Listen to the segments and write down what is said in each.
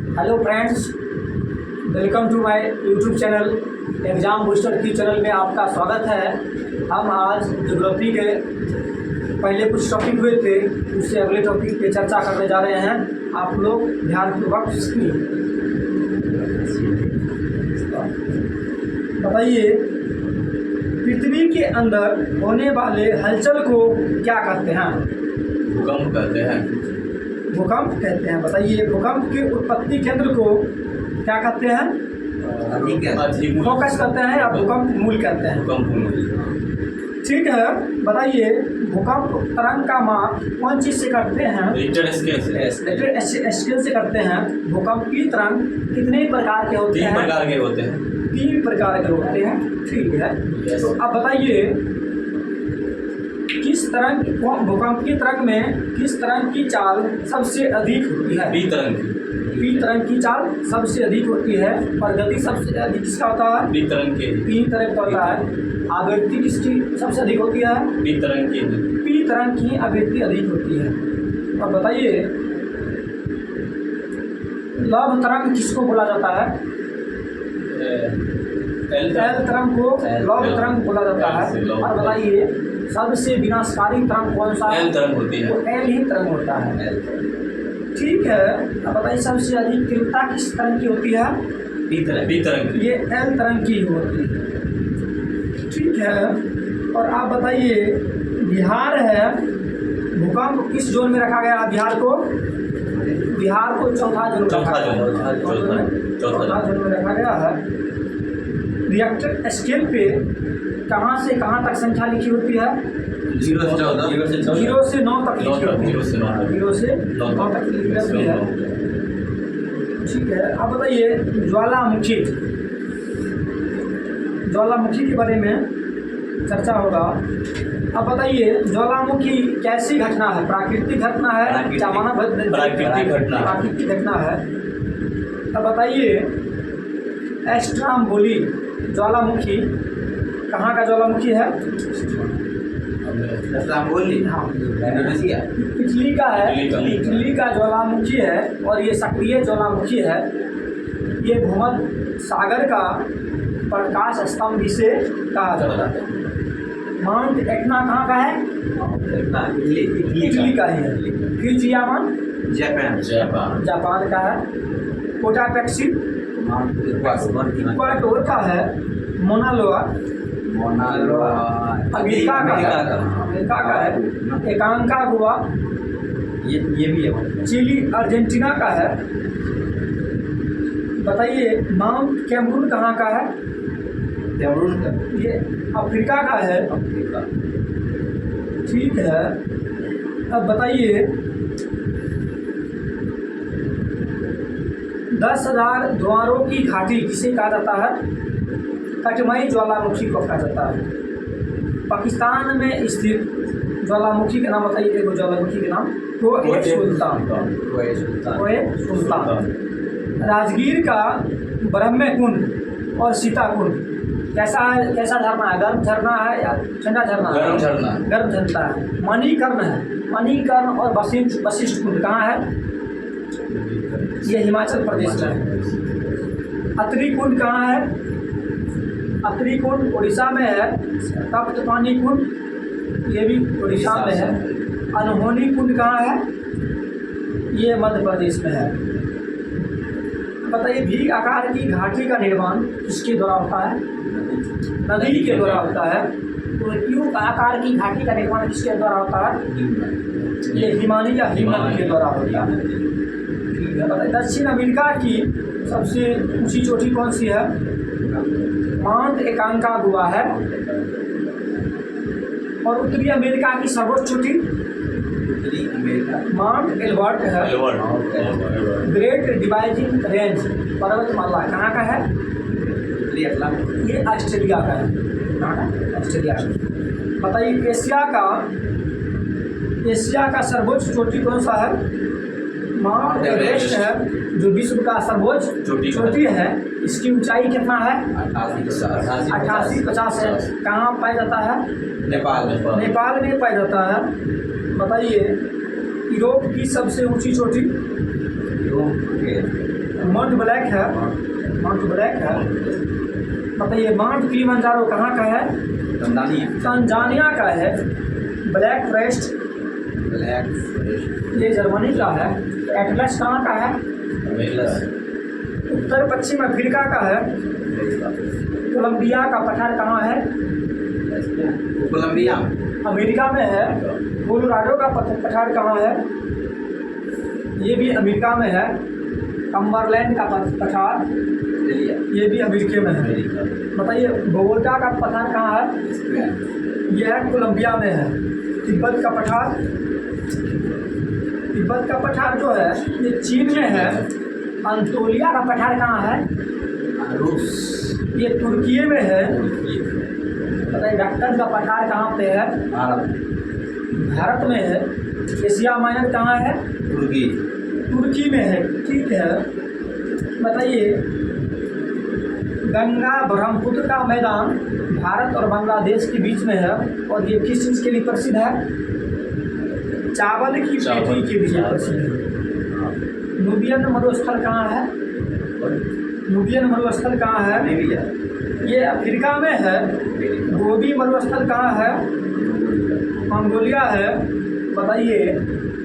Hello friends, welcome to my YouTube channel exam booster की channel में आपका स्वागत है। हम आज ज्योग्राफी के पहले कुछ टॉपिक हुए थे, उससे अगले टॉपिक पे चर्चा करने जा रहे हैं। आप लोग ध्यानपूर्वक सुनिए। बताइए, पृथ्वी के अंदर होने वाले हलचल को क्या कहते हैं? भूकंप कहते हैं। भूकंप कहते हैं। बताइए, भूकंप के उत्पत्ति केंद्र को क्या कहते हैं? फोकस कहते हैं या भूकंप मूल कहते हैं? भूकंप मूल। ठीक है। बताइए, भूकंप तरंग का माप कौन चीज़ से करते हैं? रिक्टर स्केल से। रिक्टर स्केल से करते हैं। भूकंप की तरंग कितने प्रकार के होते हैं? 3 प्रकार के होते हैं। 3 प्रकार के होते हैं। ठीक है। तो अब बताइए, किस तरंग भूकंप की तरंग में किस तरंग की चाल सबसे अधिक होती है? बी तरंग। बी तरंग की चाल सबसे अधिक होती है। और गति सबसे अधिक किसका होता है? बी तरंग के। बी तरंग का होता है। आवृत्ति किसकी सबसे अधिक होती है? बी तरंग की। बी तरंग की आवृत्ति अधिक होती है। और बताइए, लव तरंग किसको बोला जाता है? एल तरंग को लव तरंग बोला जाता है। और बताइए, सबसे विनाशकारी तरंग कौन सा है? एल तरंग होती है। वो एल ही तरंग होता है। ठीक है। अब बताइए, सबसे अधिक तीव्रता किस तरंग की होती है? बी तरंग। ये एल तरंग की होती है। ठीक है। और आप बताइए, बिहार है, भूकंप किस जोन में रखा गया? बिहार को चौथा जोन में रखा गया है। रिएक्टर स्केल पे कहाँ से कहाँ तक संख्या लिखी होती है? 0 से 9 तक लिखी होती है। 0 से 9 तक लिखी होती है। ठीक है। अब बताइए, ज्वालामुखी के बारे में चर्चा होगा। अब बताइए, ज्वालामुखी कैसी घटना है? प्राकृतिक घटना है या मानव? प्राकृतिक घटना है। अब बताइए, एस्ट्रोम्बोली ज्वालामुखी कहाँ का ज्वालामुखी है? हाँ, इटली का है। इटली का ज्वालामुखी है और ये सक्रिय ज्वालामुखी है। ये भूमध्य सागर का प्रकाश स्तंभ इसे कहा जाता है। माउंट एटना कहाँ का है? इटली का ही है। फिर जियामान जापान का है। कोटापेक्सी इक्वाडोर का है। मोनालोआ अमेरिका का है। एकांकागुआ ये भी है। चिली अर्जेंटीना का है। बताइए, माउंट कैमरून कहाँ का है? ये अफ्रीका का है। ठीक है। अब बताइए, 10,000 द्वारों की घाटी किसे कहा जाता है? कटमई ज्वालामुखी को कहा जाता है। पाकिस्तान में स्थित ज्वालामुखी का नाम बताइए। एगो ज्वालामुखी के नाम कोए सुल्तान। राजगीर का ब्रह्म कुंड और सीता कुंड कैसा झरना है? गर्म झरना है या ठंडा झरना है? गर्म झरना है। मणिकर्ण है। मणिकर्ण और वशिष्ठ कुंड कहाँ है? ये हिमाचल प्रदेश में है। अतरी कुंड कहाँ है? अतरी कुंड उड़ीसा में है। तप्तपानी कुंड ये भी उड़ीसा में है। अनहोनी कुंड कहाँ है? ये मध्य प्रदेश में है। बताइए, भी आकार की घाटी का निर्माण किसके द्वारा होता है? नदी के द्वारा होता है। तो क्यों आकार की घाटी का निर्माण किसके द्वारा होता है? ये हिमानी या हिमनद के द्वारा होता है। ठीक है। बताइए, दक्षिण अमेरिका की सबसे ऊंची चोटी कौन सी है? माउंट एकांकागुआ है। और उत्तरी अमेरिका की सर्वोच्च चोटी माउंट एल्बर्ट है। ग्रेट डिवाइडिंग रेंज पर्वतमाला कहाँ का है? ये ऑस्ट्रेलिया का है। ऑस्ट्रेलिया का। बताइए, एशिया का सर्वोच्च चोटी कौन सा है? माउंट एवरेस्ट है, जो विश्व का सर्वोच्च चोटी है। इसकी ऊंचाई कितना है? 8850 है। कहाँ पाया जाता है? नेपाल में पाया जाता है। बताइए, यूरोप की सबसे ऊंची चोटी माउंट ब्लैक है, माउंट ब्लैक है। बताइए माउंट किलिमंजारो कहाँ का है? तंजानिया का है। ब्लैक फॉरेस्ट ये जर्मनी का है। एटलस कहाँ का है? उत्तर पश्चिम अफ्रीका का है। कोलंबिया का पठार कहाँ है? कोलंबिया अमेरिका में है। कोलोराडो का पठार कहाँ है? ये भी अमेरिका में है। कम्बरलैंड का पठार ये भी अमेरिका में है। बताइए बोगोटा का पठार कहाँ है? ये है कोलंबिया में है। तिब्बत का पठार, तिब्बत का पठार जो है ये चीन में है। अंतोलिया का पठार कहाँ है? रूस ये तुर्की में है। बताइए डक्कन का पठार कहाँ पे है? भारत में है। एशिया माइनर कहाँ है? तुर्की में है। ठीक है। बताइए गंगा ब्रह्मपुत्र का मैदान भारत और बांग्लादेश के बीच में है और ये किस चीज़ के लिए प्रसिद्ध है? चावल की खेती के लिए प्रसिद्ध है। नूबियन मरुस्थल कहाँ है? नूबियन मरुस्थल कहाँ है? ये अफ्रीका में है। गोबी मरुस्थल कहाँ है? मंगोलिया है। बताइए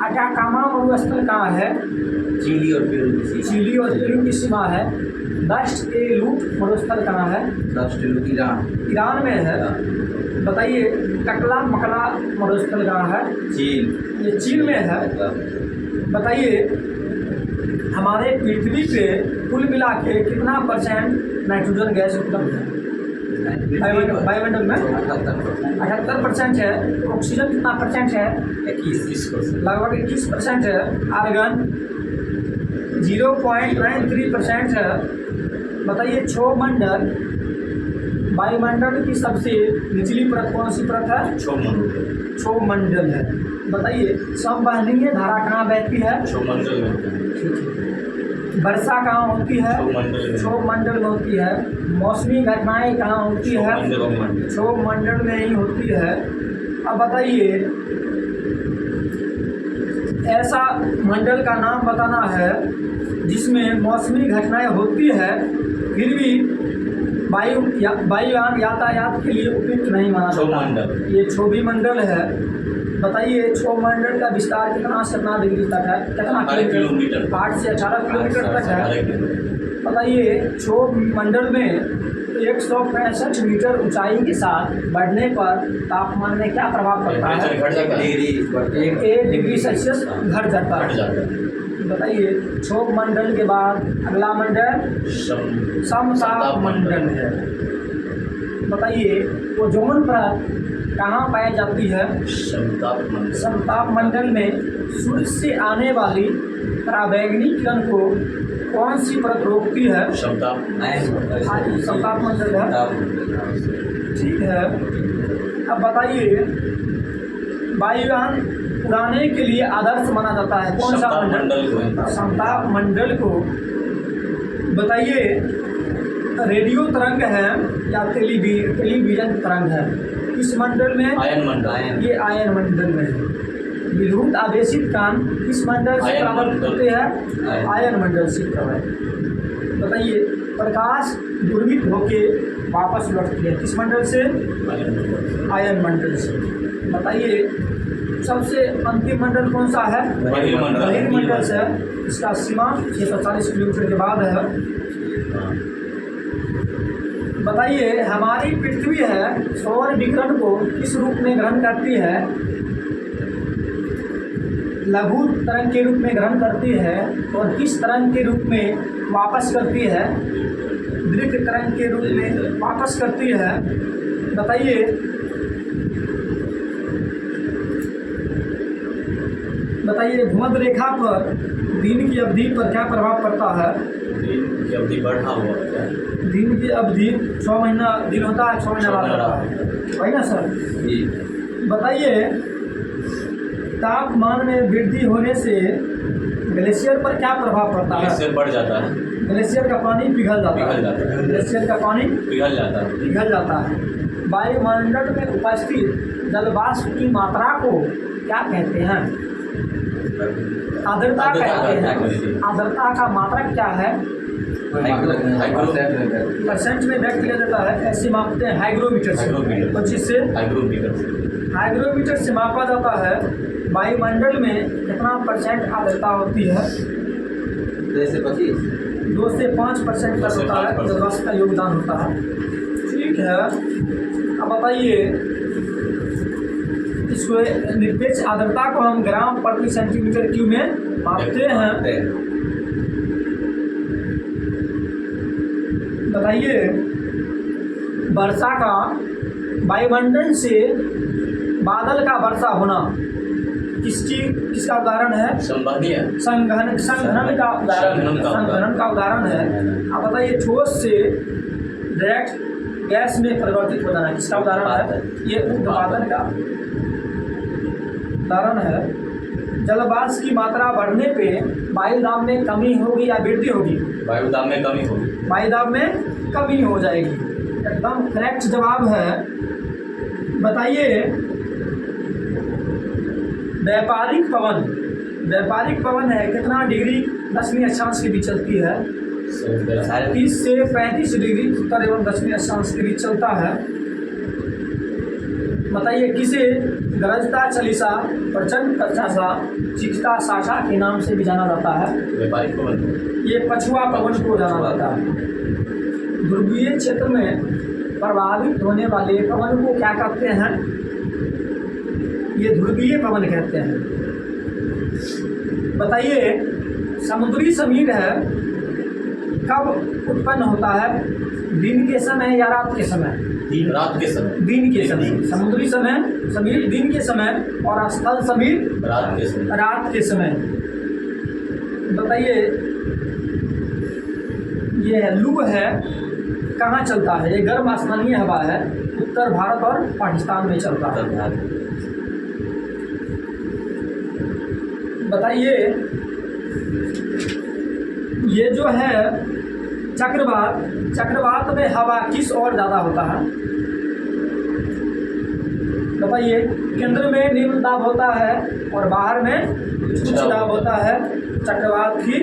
अटाकामा मरुस्थल कहाँ है? चिली और पेरू की सीमा है। दश्त ए लूट मरुस्थल कहाँ है? ईरान में है। बताइए टकला मकला मरुस्थल कहाँ है? ये चीन में है। बताइए हमारे पृथ्वी पे कुल मिला के कितना % नाइट्रोजन गैस उपलब्ध है? वायुमंडल में 78% है। ऑक्सीजन कितना % है? 21%। लगभग 21% है। आर्गन 0.93% है। बताइए क्षोभमंडल, वायुमंडल की सबसे निचली परत कौन सी परत है? क्षोभमंडल है। बताइए संवहनीय धारा कहाँ बहती है? वर्षा कहाँ होती है? क्षोभमंडल में होती है। मौसमी घटनाएं कहाँ होती है? क्षोभमंडल में ही होती है। अब बताइए ऐसा मंडल का नाम बताना है जिसमें मौसमी घटनाएं होती है फिर भी वायुयान यातायात के लिए उपयुक्त नहीं माना जाता। ये क्षोभी मंडल है। बताइए क्षोभमंडल का विस्तार कितना से कितना डिग्री तक है? कितना किलोमीटर? 8 से 18 किलोमीटर तक है। बताइए क्षोभमंडल में 165 मीटर ऊंचाई के साथ बढ़ने पर तापमान में क्या प्रभाव पड़ता है? 1 डिग्री सेल्सियस घट जाता है। बताइए क्षोभमंडल के बाद अगला मंडल समताप मंडल है। बताइए ओजोन परत कहाँ पाई जाती है? समताप मंडल में सूर्य से आने वाली पराबैंगनी किरण को कौन सी परत रोकती है? समताप मंडल है। ठीक है। अब बताइए वायुयान उड़ाने के लिए आदर्श माना जाता है कौन सा मंडल? समताप मंडल को। बताइए रेडियो तरंग है या टेलीविजन तरंग है? इस मंडल में आयन मंडल। ये आयन मंडल में है। विद्युत आवेशित कण किस मंडल से प्रभावित होते हैं? आयन मंडल से प्रभावित। बताइए प्रकाश दूरबीत होके वापस लौटती है किस मंडल से? आयन मंडल से। बताइए सबसे अंतिम मंडल कौन सा है? बहिर्मंडल से। इसका सीमा 640 किलोमीटर के बाद है। बताइए हमारी पृथ्वी है सौर विकिरण को किस रूप में ग्रहण करती है? लघु तरंग के रूप में ग्रहण करती है और किस तरंग के रूप में वापस करती है? दीर्घ तरंग के रूप में वापस करती है। बताइए भूमध्य रेखा पर दिन की अवधि पर क्या प्रभाव पड़ता है? दिन की अवधि बढ़ा हुआ है। दिन की अवधि 6 महीना दिन होता है, 6 महीना बाद होता है, वही ना सर? बताइए तापमान में वृद्धि होने से ग्लेशियर पर क्या प्रभाव पड़ता है? ग्लेशियर बढ़ जाता है। ग्लेशियर का पानी पिघल जाता है। ग्लेशियर का पानी पिघल जाता है। वायुमंडल में उपस्थित जलवाष्प की मात्रा को क्या कहते हैं? आर्द्रता कहते हैं। आर्द्रता का मात्रक क्या है? परसेंट में व्यक्त किया जाता है, ऐसे मापते हैं हाइग्रोमीटर से। तो जिससे हाइग्रोमीटर से मापा जाता है वायुमंडल में कितना परसेंट आर्द्रता होती है। 2 से 5% तक होता है जलवाष्प का योगदान होता है। ठीक है, अब बताइए इसको निरपेक्ष आर्द्रता को हम ग्राम प्रति सेंटीमीटर क्यूब में मापते हैं। बताइए वर्षा का वायुमंडल से बादल का वर्षा होना किसका उदाहरण है? संघनन का उदाहरण है। अब बताइए ठोस से डायरेक्ट गैस में परिवर्तित हो जाना किसका उदाहरण है? ये उत्पादन का उदाहरण है। जलवाष्प की मात्रा बढ़ने पे वायु दाब में कमी होगी या वृद्धि होगी? वायु दाब में कमी होगी। वायु दाब में कमी हो जाएगी। एकदम करेक्ट जवाब है। बताइए व्यापारिक पवन है कितना डिग्री दक्षिणी अक्षांश के बीच चलती है? 30 से 35 डिग्री उत्तर एवं दक्षिणी अक्षांश के बीच चलता है। बताइए किसे गरजता चलीसा, प्रचंड प्रत्याशा, चिखता साशा के नाम से भी जाना जाता है? व्यापारिक पवन। ये पछुआ पवन को जाना जाता है। ध्रुवीय क्षेत्र में प्रभावित होने वाले पवन को क्या कहते हैं? ये ध्रुवीय पवन कहते हैं। बताइए समुद्री समीर है कब उत्पन्न होता है? दिन के समय या रात के समय? रात के समय। दिन के समय। समुद्री समीर दिन के समय और स्थल समीर रात के समय। बताइए ये लू है कहाँ चलता है? ये गर्म स्थानीय हवा है, उत्तर भारत और पाकिस्तान में चलता है। बताइए ये जो है चक्रवात में हवा किस ओर ज़्यादा होता है? बताइए केंद्र में निम्न दाब होता है और बाहर में उच्च दाब होता है। चक्रवात की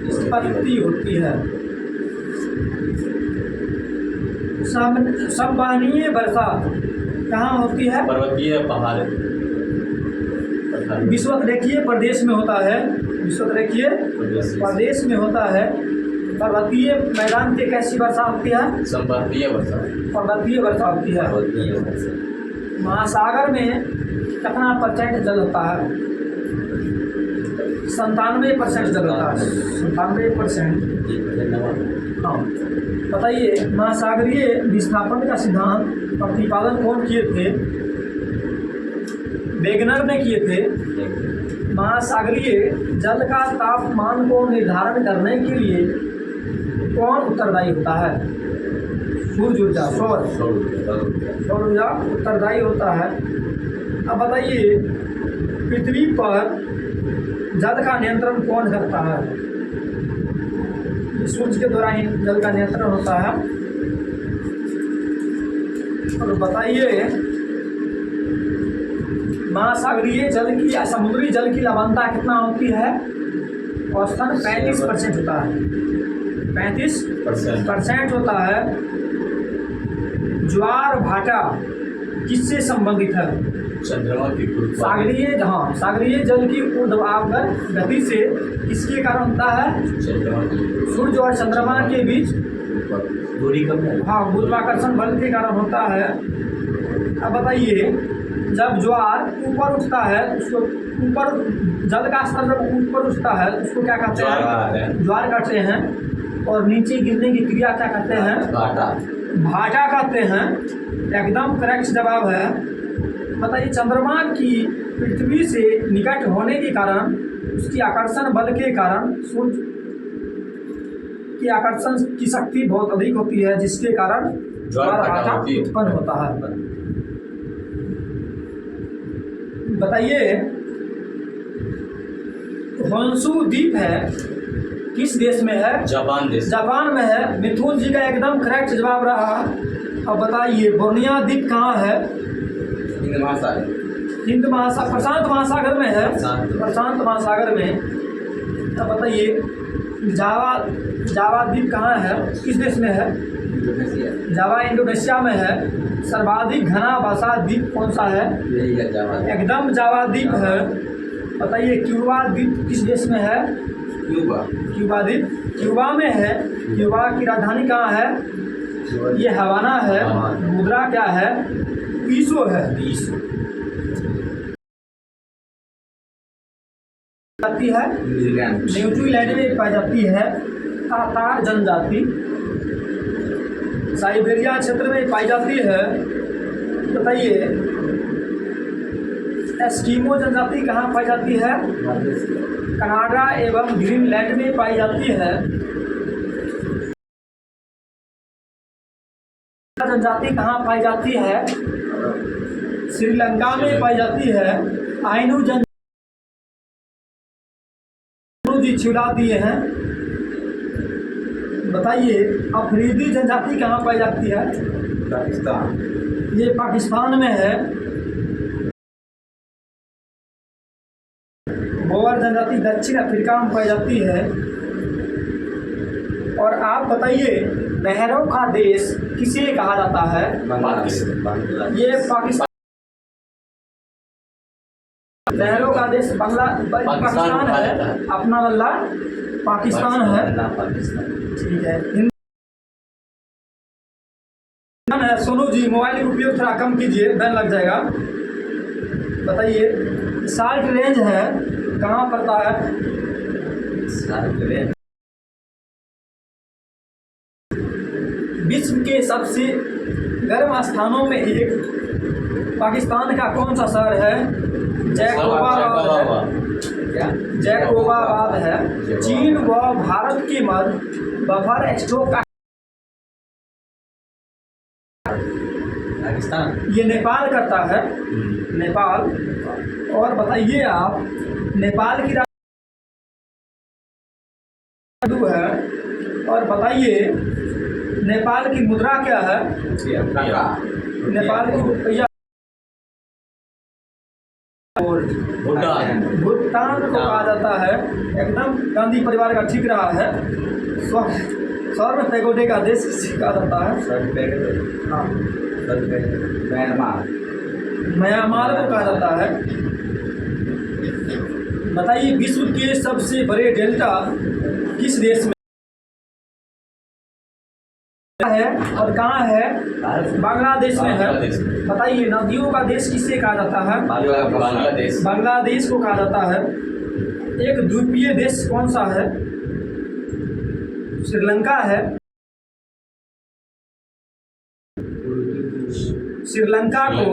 उत्पत्ति होती है। संवहनीय वर्षा कहाँ होती है? पर्वतीय पहाड़ विषुवतरेखीय प्रदेश में होता है। विषुवतरेखीय प्रदेश में होता है। पर्वतीय मैदान पे कैसी वर्षा होती है? संपर्वीय वर्षा। पर्वतीय वर्षा होती है। महासागर में कितना परसेंट जल होता है? 97% जल होता है। 97%। हाँ बताइए महासागरीय विस्थापन का सिद्धांत प्रतिपादन कौन किए थे? वेगनर ने किए थे। महासागरीय जल का तापमान को निर्धारण करने के लिए कौन उत्तरदायी होता है? सूर्य ऊर्जा, सौर ऊर्जा उत्तरदायी होता है। अब बताइए पृथ्वी पर जल का नियंत्रण कौन करता है? सूर्य के द्वारा ही जल का नियंत्रण होता है। और बताइए महासागरीय जल की या समुद्री जल की लवणता कितना होती है? औसतन 35% होता है। 35% होता है। ज्वार भाटा किससे संबंधित है? चंद्रमा की सागरीय जल की ऊर्ध्वाधर गति से किसके कारण होता है? सूर्य और चंद्रमा के बीच दूरी कम है। हाँ गुरुत्वाकर्षण बल के कारण होता है। अब बताइए जब ज्वार ऊपर उठता है उसको ऊपर जल का स्तर जब ऊपर उठता है उसको क्या कहते हैं? ज्वार कहते हैं। और नीचे गिरने की क्रिया क्या कहते हैं? भाटा कहते हैं। एकदम करेक्ट जवाब है। बताइए चंद्रमा की पृथ्वी से निकट होने के कारण उसकी आकर्षण बल के कारण सूर्य की आकर्षण की शक्ति बहुत अधिक होती है जिसके कारण ज्वार भाटा उत्पन्न होता है। बताइए होन्शु द्वीप है किस देश में है? जापान में है। मिथुन जी का एकदम करेक्ट जवाब रहा। अब बताइए बोर्निया द्वीप कहाँ है? हिंद महासागर, प्रशांत महासागर में है, प्रशांत महासागर में। अब बताइए जावा द्वीप कहाँ है, किस देश में है? जावा इंडोनेशिया में है। सर्वाधिक घना भाषा द्वीप कौन सा है? एकदम जावा द्वीप है। बताइए क्यूबा द्वीप किस देश में है? क्यूबा द्वीप क्यूबा में है। क्यूबा की राजधानी कहाँ है? ये हवाना है। मुद्रा क्या है? पीसो है। जाती है न्यूजीलैंड में पाई जाती है। तातार जनजाति साइबेरिया क्षेत्र में पाई जाती है। बताइए एस्किमो जनजाति कहाँ पाई जाती है? कनाडा एवं ग्रीनलैंड में पाई जाती है। जनजाति कहाँ पाई जाती है? श्रीलंका में पाई जाती है। आइनू जन जी छिड़ा दिए हैं। बताइए अफरीदी जनजाति कहाँ पाई जाती है? पाकिस्तान। ये पाकिस्तान में है। बोअर जनजाति दक्षिण अफ्रीका में पाई जाती है। और आप बताइए नहरों का देश किसे कहा जाता है? ये पाकिस्तान। नहरों का देश पाकिस्तान है। अपना वल्ला पाकिस्तान है। ठीक है। सोनू जी मोबाइल का उपयोग थोड़ा कम कीजिए, बैन लग जाएगा। बताइए साल्ट रेंज है कहाँ पड़ता है? साल्ट रेंज विश्व के सबसे गर्म स्थानों में एक पाकिस्तान का कौन सा शहर है? जैकोबाबाद है। चीन व भारत के मध्य बफर स्टॉक पाकिस्तान ये नेपाल करता है। नेपाल। और बताइए आप नेपाल की राजधानी है। और बताइए नेपाल की मुद्रा क्या है? नेपाल की रुपया। भूटान को कहा जाता है। एकदम गांधी परिवार का ठीक रहा है। स्वर्ण पैगोडे का देश किसे कहा जाता है? हाँ म्यांमार को कहा जाता है। बताइए विश्व के सबसे बड़े डेल्टा किस देश में है और कहाँ है? बांग्लादेश में है। बताइए नदियों का देश किसे कहा जाता है? बांग्लादेश को कहा जाता है। एक द्वीपीय देश कौन सा है? श्रीलंका है। श्रीलंका को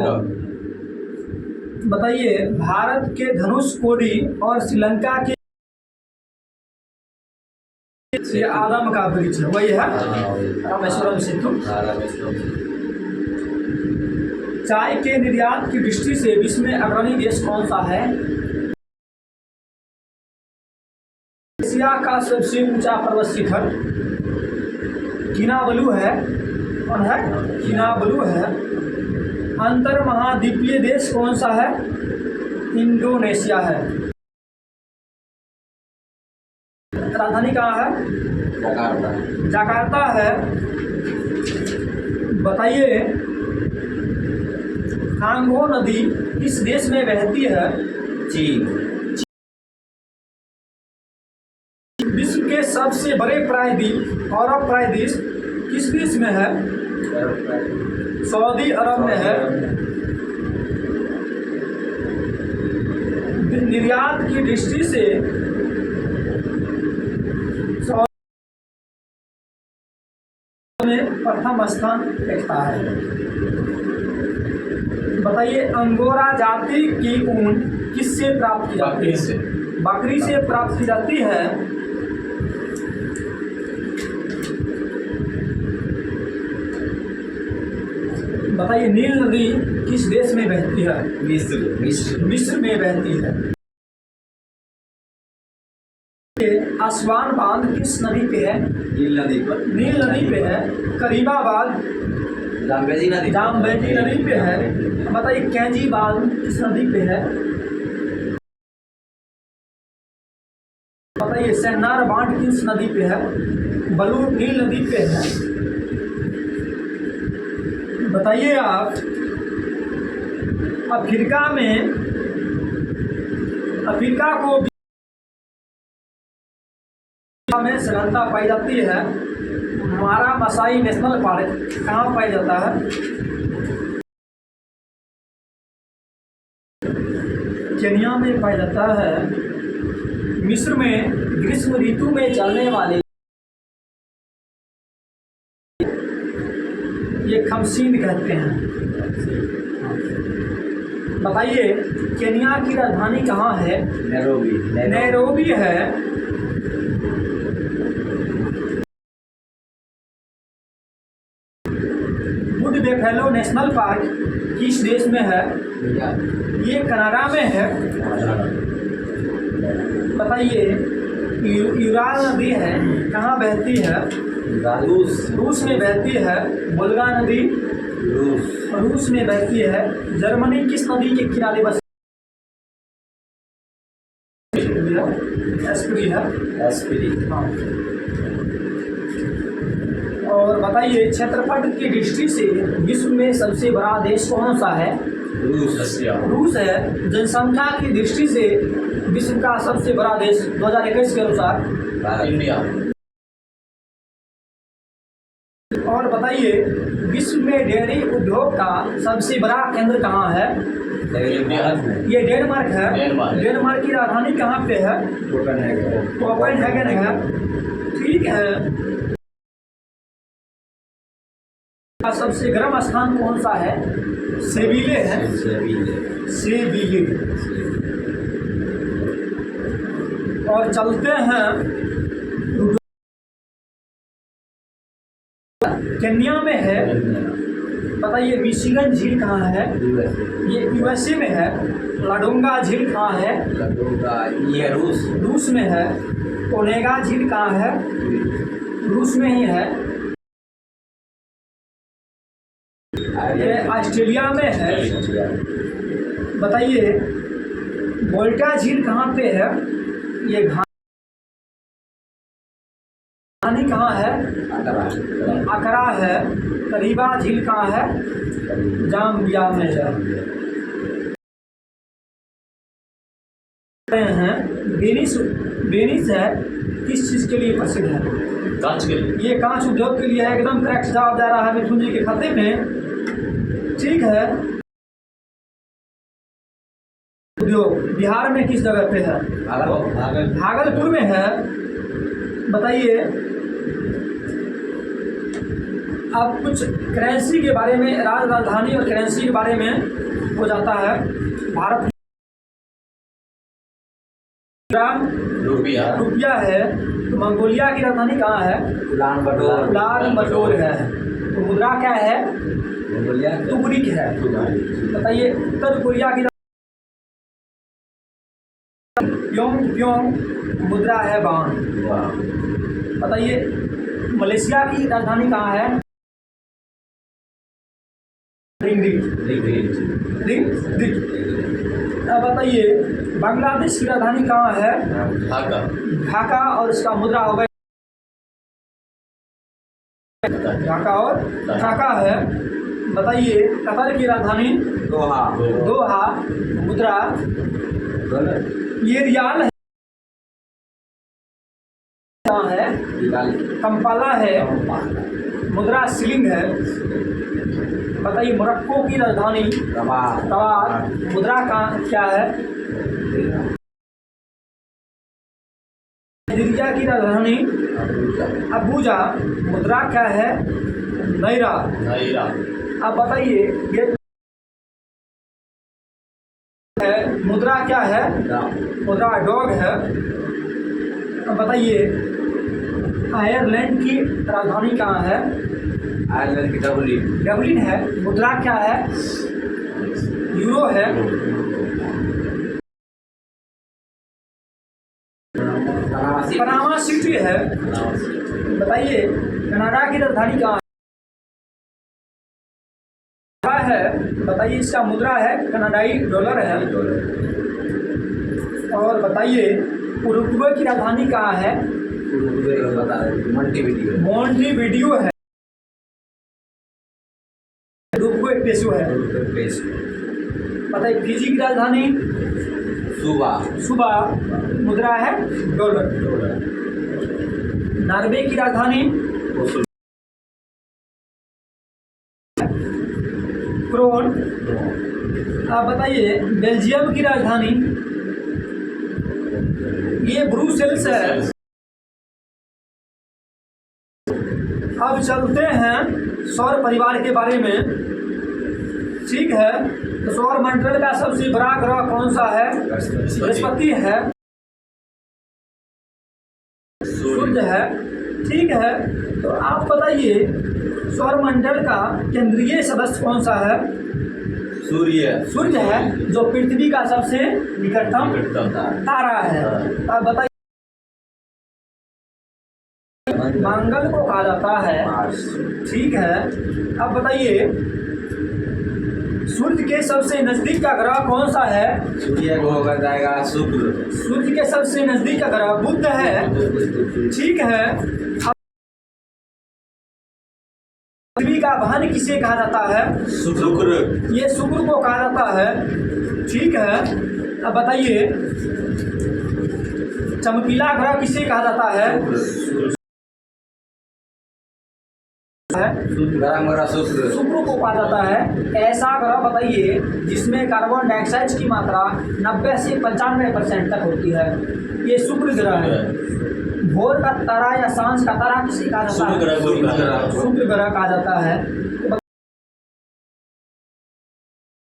बताइए भारत के धनुष कोडी और श्रीलंका के आदम का वृक्ष वही है रामेश्वरम सेतु। चाय के निर्यात की दृष्टि से विश्व में अग्रणी देश कौन सा है? एशिया का सबसे ऊंचा पर्वत शिखर किनाबलू है। कौन है? किनाबलू है। अंतर महाद्वीपीय देश कौन सा है? इंडोनेशिया है। राजधानी कहाँ है? जकार्ता है। बताइए कांगो नदी किस देश में बहती है? चीन। विश्व के सबसे बड़े प्रायद्वीप अरब प्रायद्वीप किस देश में है? सऊदी अरब में है। निर्यात की दृष्टि से में प्रथम स्थान रखता है। बताइए अंगोरा जाति की ऊन किससे प्राप्त की जाती है? बकरी से प्राप्त की जाती है। बताइए नील नदी किस देश में बहती है? मिस्र में बहती है। आसवान बांध किस नदी पे है? नील नदी पे है। करीमाबाद जाम्बेजी नदी। जाम्बेजी नदी पे है। बताइए कैंजी बांध किस नदी पे है? बताइए सेन्नार बांध किस नदी पे है? ब्लू नील नदी पे है। बताइए आप अफ्रीका को में श्रीलंका पाई जाती है। मारा मसाई नेशनल पार्क कहाँ पाया जाता है? केन्या में पाया जाता है। मिस्र में ग्रीष्म ऋतु में चलने वाले ये खमसीन कहते हैं। बताइए केन्या की राजधानी कहाँ है? नैरोबी है। बुड बेफेलो नेशनल पार्क किस देश में है? ये कनाडा में है। बताइए यूराल नदी है कहाँ बहती है? रूस में बहती है। वोल्गा नदी रूस में बहती है। जर्मनी किस नदी के किनारे बस एस्प्री है। हाँ। और बताइए क्षेत्रफल की दृष्टि से विश्व में सबसे बड़ा देश कौन सा है? रूस है। जनसंख्या की दृष्टि से विश्व का सबसे बड़ा देश 2021 के अनुसार इंडिया। और बताइए विश्व में डेयरी उद्योग का सबसे बड़ा केंद्र कहाँ है? ये डेनमार्क है। डेनमार्क की राजधानी कहाँ पे है? कोपेनहेगन है। ठीक है। सबसे गर्म स्थान कौन सा है? सेविले है। सेविले। और चलते हैं केन्या में है। बताइए मिशिगन झील कहाँ है? ये यूएसए में है। लाडोंगा झील कहाँ है? ये रूस में है। ओनेगा झील कहाँ है? रूस में ही है। ये ऑस्ट्रेलिया में है। बताइए वोल्टा झील कहाँ पे है? ये घानी कहाँ है? अकरा है। करीबा झील कहाँ है? जाम्बिया में है। वेनिस है किस चीज़ के लिए प्रसिद्ध है? कांच के लिए। ये कांच उद्योग के लिए है। एकदम करेक्ट जवाब दे रहा है मिथुन जी के खाते में। ठीक है। उद्योग बिहार में किस जगह पे है? भागलपुर में है। बताइए अब कुछ करेंसी के बारे में, राजधानी और करेंसी के बारे में हो जाता है। भारत रुपया है। तो मंगोलिया की राजधानी कहाँ है? उलान बटोर है। तो मुद्रा क्या है? तुगरिक है। बताइए उत्तर कोरिया की प्योंग मुद्रा है बान। बताइए मलेशिया की राजधानी कहाँ है? अब बताइए बांग्लादेश की राजधानी कहाँ है? ढाका। और इसका मुद्रा होगा ढाका और ढाका है। बताइए कतर की राजधानी? दोहा। मुद्रा ये रियाल है। कहाँ है? कंपाला है। मुद्रा शिलिंग है। बताइए मोरक्को की राजधानी? रबात। मुद्रा का क्या है? नाइजीरिया की राजधानी? अबूजा। मुद्रा क्या है? नायरा। अब बताइए ये है मुद्रा क्या है? मुद्रा डॉग है। अब बताइए आयरलैंड की राजधानी कहाँ है? आयरलैंड की डबलिन है। मुद्रा क्या है? यूरो है। पनामा सिटी है। बताइए कनाडा की राजधानी कहाँ है? है, बताइए इसका मुद्रा है कनाडाई डॉलर है। और बताइए उरुग्वे की राजधानी कहाँ है? मोंटेवीडियो है। उरुग्वे पेशो है। बताइए फिजी की राजधानी? सुबा, मुद्रा है डॉलर। नॉर्वे की राजधानी? क्रोन। आप बताइए बेल्जियम की राजधानी? ये ब्रुसेल्स है। अब चलते हैं सौर परिवार के बारे में। ठीक है, तो सौर मंडल का सबसे बड़ा ग्रह कौन सा है? बृहस्पति है। सूर्य है। ठीक है, तो आप बताइए सौर मंडल का केंद्रीय सदस्य कौन सा है? सूर्य है, जो पृथ्वी का सबसे निकटतम तारा है। अब बताइए मंगल को कहा जाता है। ठीक है, अब बताइए सूर्य के सबसे नजदीक का ग्रह कौन सा है? सूर्य को होगा जाएगा शुक्र। सूर्य के सबसे नजदीक का ग्रह बुध है। ठीक है, पृथ्वी का वहन किसे कहा जाता है? शुक्र। ये शुक्र को कहा जाता है। ठीक है, अब बताइए चमकीला ग्रह किसे कहा जाता है? शुक्र को कहा जाता है। ऐसा ग्रह बताइए जिसमें कार्बन डाइऑक्साइड की मात्रा 90 से 95% तक होती है। ये शुक्र ग्रह है। भोर का तारा या सांझ का तारा किसे कहा जाता है? शुक्र ग्रह कहा जाता है।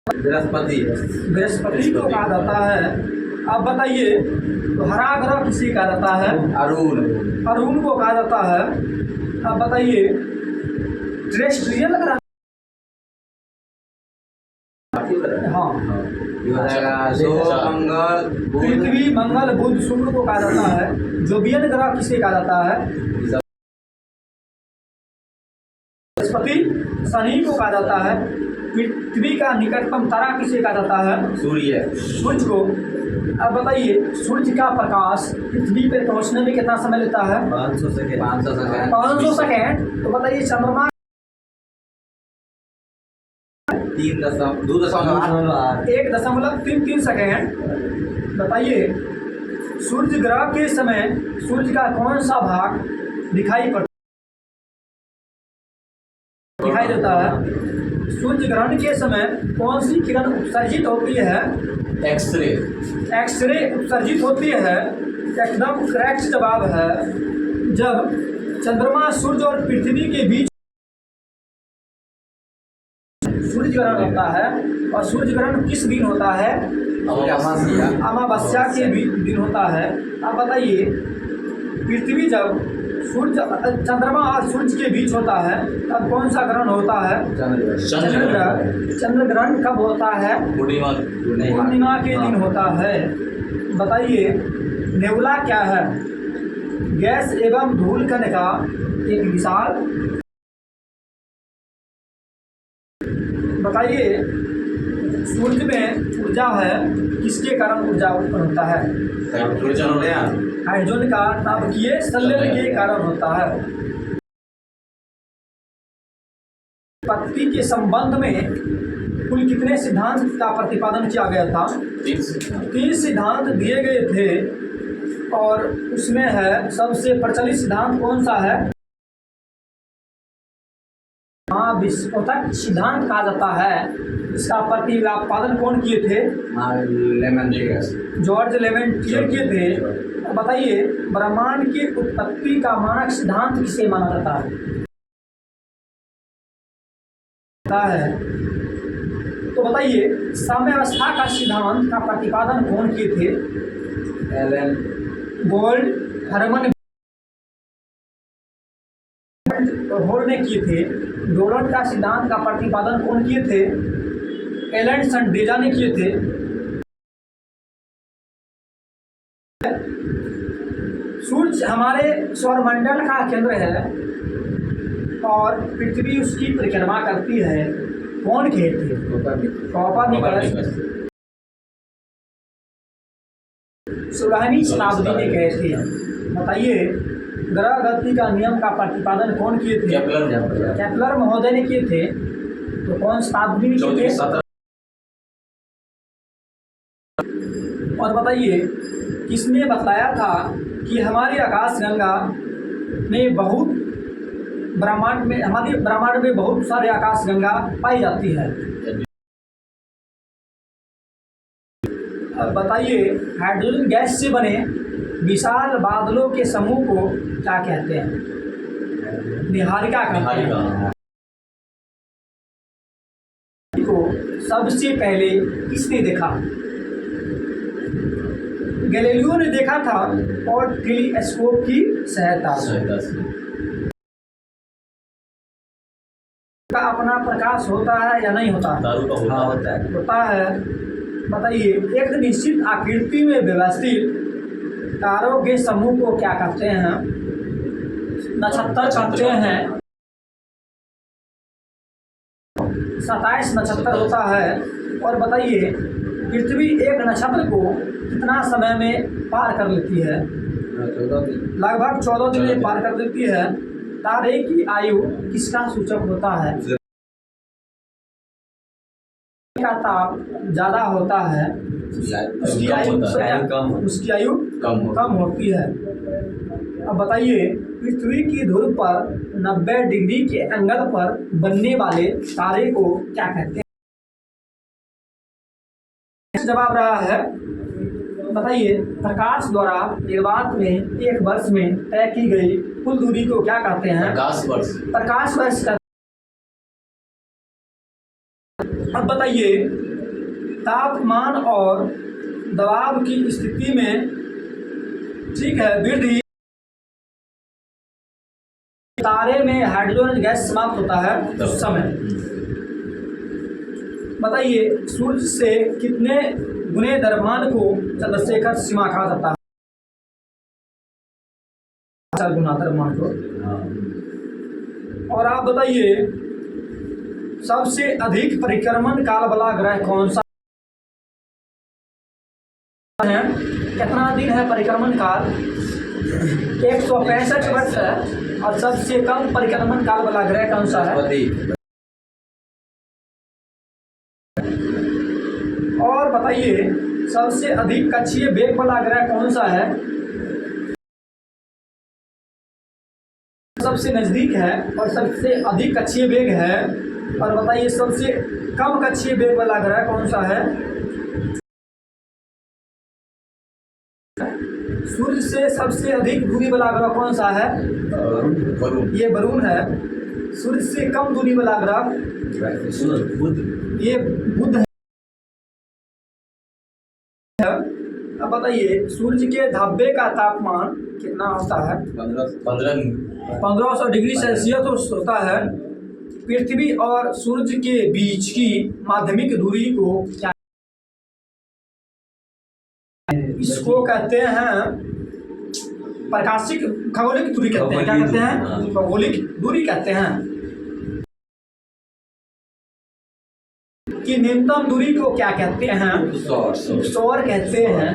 बृहस्पति को कहा जाता है। अब बताइए तो हरा ग्रह किसे कहा जाता है? अरुण को कहा जाता है। अब बताइए टेरेस्ट्रियल ग्रह? हाँ, पृथ्वी, मंगल, बुध, शुक्र को कहा जाता है। जोवियन ग्रह किसे कहा जाता है? बृहस्पति, शनि को कहा जाता है। पृथ्वी का निकटतम तारा किसे कहा जाता है? सूर्य को। अब बताइए सूर्य का प्रकाश पृथ्वी पे पहुंचने में कितना समय लेता है? 500 सेकेंड। तो बताइए चंद्रमा 1.33 सेकेंड। बताइए सूर्य ग्रह के समय सूर्य का कौन सा भाग दिखाई देता है? सूर्य ग्रहण के समय कौन सी किरण उत्सर्जित होती है? एक्सरे उत्सर्जित होती है। एकदम करेक्ट जवाब है। जब चंद्रमा सूर्य और पृथ्वी के बीच सूर्य ग्रहण होता है, और सूर्य ग्रहण किस दिन होता है? अमावस्या के दिन होता है। अब बताइए पृथ्वी जब चंद्रमा और सूर्य के बीच होता है तब कौन सा ग्रहण होता है? चंद्र ग्रहण कब होता है? पूर्णिमा के दिन होता है। बताइए नेबुला क्या है? गैस एवं धूल कण का एक विशाल। बताइए सूर्य में ऊर्जा है, किसके कारण ऊर्जा उत्पन्न होता है? हाइड्रोजन का तापकीय संलयन के कारण होता है। उत्पत्ति के संबंध में कुल कितने सिद्धांत का प्रतिपादन किया गया था? 3 सिद्धांत दिए गए थे, और उसमें है सबसे प्रचलित सिद्धांत कौन सा है? महाविस्फोटक सिद्धांत कहा जाता है। इसका प्रतिपादन कौन किए थे? जॉर्ज लेवेंटियर किए थे। बताइए ब्रह्मांड की उत्पत्ति का मानक सिद्धांत किसे माना जाता है? तो बताइए साम्यावस्था का सिद्धांत का प्रतिपादन कौन किए थे? एलन गोल्ड, हरमन होल ने किए थे। डोलन का सिद्धांत का प्रतिपादन कौन किए थे? एलन संडेजा ने किए थे। सूर्य हमारे सौरमंडल का केंद्र है और पृथ्वी उसकी परिक्रमा करती है। कौन किए थे? कोपरनिकस। 16वीं शताब्दी में गए थे। बताइए, ग्रह गति का नियम का प्रतिपादन कौन किए थे? केपलर महोदय ने किए थे। तो कौन शताब्दी में किए थे? और बताइए, किसने बताया था कि हमारी आकाशगंगा में बहुत हमारे ब्रह्मांड में बहुत सारे आकाशगंगा पाई जाती है? अब बताइए, हाइड्रोजन गैस से बने विशाल बादलों के समूह को क्या कहते हैं? निहारिका कहते हैं। को सबसे पहले किसने देखा? गैलीलियो ने देखा था, और टेलीस्कोप की सहायता से। का अपना प्रकाश होता है या नहीं होता? होता है। बताइए, एक निश्चित आकृति में व्यवस्थित तारों के समूह को क्या कहते हैं? नक्षत्र कहते हैं। 27 नक्षत्र होता है। और बताइए, पृथ्वी एक नक्षत्र को कितना समय में पार कर लेती है? लगभग 14 दिन में पार कर लेती है। तारे की आयु किसका सूचक होता है? का ताप ज्यादा होता है, उसकी आयु कम होती है। अब बताइए, पृथ्वी की ध्रुव पर 90 डिग्री के एंगल पर बनने वाले तारे को क्या कहते हैं? जवाब रहा है। बताइए, प्रकाश द्वारा निर्वात में एक वर्ष में तय की गई कुल दूरी को क्या कहते हैं? प्रकाश वर्ष। अब बताइए, तापमान और दबाव की स्थिति में, ठीक है, वृद्धि तारे में हाइड्रोजन गैस समाप्त होता है उस समय। बताइए, सूर्य से कितने गुने द्रव्यमान को चंद्रशेखर सीमा कहा जाता है? 4 गुना द्रव्यमान को। और आप बताइए, सबसे अधिक परिक्रमण काल वाला ग्रह कौन सा है? कितना दिन है परिक्रमण काल? 165 वर्ष है। और सबसे कम परिक्रमण काल वाला ग्रह कौन सा है? और बताइए, सबसे अधिक कक्षीय वेग वाला ग्रह कौन सा है? सबसे नजदीक है और सबसे अधिक कक्षीय वेग है। और बताइए, सबसे कम कक्षीय वेग वाला ग्रह कौन सा है? सूर्य से सबसे अधिक दूरी वाला ग्रह कौन सा है? ये वरुण है। सूर्य से कम दूरी वाला ग्रह ये बुध है। अब बताइए, सूर्य के धब्बे का तापमान कितना होता है? 1500 डिग्री सेल्सियस होता है। पृथ्वी और सूर्य के बीच की माध्यमिक दूरी को क्या, इसको कहते हैं प्रकाशिक खगोलिक दूरी कहते हैं। क्या कहते हैं? खगोलिक दूरी कहते हैं। कि न्यूनतम दूरी को क्या कहते हैं? उपसौर कहते हैं।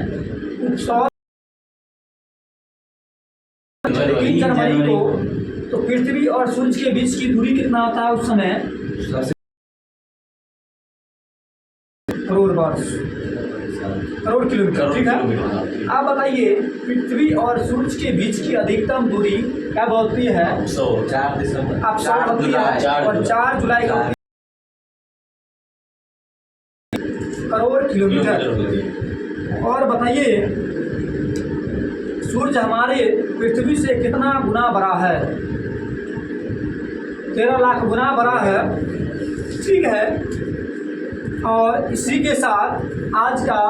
उपसौर जनवरी को तो पृथ्वी और सूर्य के बीच की दूरी कितना होता है उस समय? करोड़ किलोमीटर। ठीक है। आप बताइए, पृथ्वी और सूर्य के बीच की अधिकतम दूरी क्या बोलती है? 4 दिसंबर। आप 4 होती है और 4 जुलाई को करोड़ किलोमीटर। और बताइए, सूर्य हमारे पृथ्वी से कितना गुना बड़ा है? 13 लाख गुना बड़ा है। ठीक है। और इसी के साथ आज का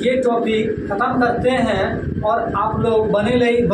ये टॉपिक ख़त्म करते हैं। और आप लोग बने रहिए।